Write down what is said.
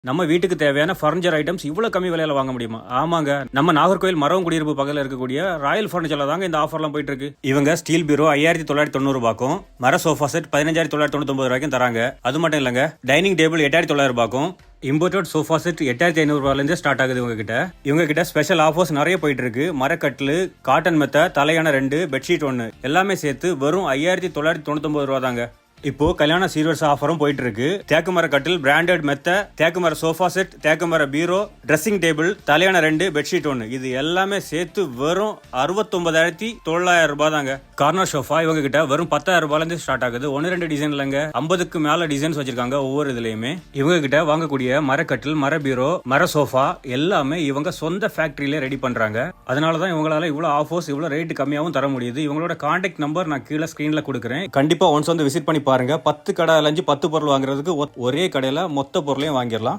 நம்ம வீட்டுக்கு தேவையான ஃபர்னிச்சர் ஐட்டம்ஸ் இவ்வளவு கம்மி விலையில வாங்க முடியுமா? ஆமாங்க, நம்ம நாகர்கோவில் மரவன் குடியிருப்பு பக்கத்தில் இருக்கக்கூடிய ராயல் ஃபர்னிச்சர்ல தாங்க இந்த ஆஃபர்லாம் போயிட்டு இருக்கு. இவங்க ஸ்டீல் பீரோ 5990 ரூபாய்க்கும், மர சோஃபா செட் 15999 ரூபாய்க்கும் தராங்க. அது மட்டும் இல்லங்க, டைனிங் டேபிள் 8900 ரூபாய்க்கும், இம்போர்ட்டட் சோஃபா செட் 8500 ரூபாயிலிருந்து ஸ்டார்ட் ஆகுது. இவங்க கிட்ட ஸ்பெஷல் ஆஃபர்ஸ் நிறைய போயிட்டு இருக்கு. மரக்கட்டில், காட்டன் மெத்த, தலையான 2, பெட்ஷீட் 1 எல்லாமே சேர்த்து வெறும் 5999 ரூபா தாங்க. இப்போ கல்யாண சீர்வரிசை ஆஃபரும் போயிட்டு இருக்கு. தேக்கு மர கட்டில், பிராண்டட் மெத்த, தேக்கு மர சோஃபா செட், தேக்கு மர பீரோ, ட்ரெஸ்ஸிங் டேபிள், தலையான 2, பெட்ஷீட் 1 இது எல்லாமே சேர்த்து வெறும் 69,900 ரூபாய் தாங்க. கார்னர் சோஃபா இவங்க கிட்ட வெறும் 10,000 ரூபாயில இருந்து ஸ்டார்ட் ஆகுது. 1-2 டிசைன் இல்லங்க, 50க்கு மேல டிசைன்ஸ் வச்சிருக்காங்க ஒவ்வொரு இதுலயுமே. இவங்க கிட்ட வாங்கக்கூடிய மரக்கட்டில், மர பீரோ, மர சோஃபா எல்லாமே இவங்க சொந்த ஃபேக்டரியில ரெடி பண்றாங்க. அதனாலதான் இவங்களால இவ்வளவு ஆஃபர்ஸ் இவ்வளவு ரேட் கம்மியாவும் தர முடியுது. இவங்களோட கான்டாக்ட் நம்பர் நான் கீழே ஸ்கிரீன்ல கொடுக்குறேன். கண்டிப்பா ஒன்ஸ் வந்து விசிட் பண்ணி பாருங்க. 10 கடை அலைஞ்சு 10 பொருள் வாங்குறதுக்கு ஒரே கடையில மொத்த பொருளையும் வாங்கிடலாம்.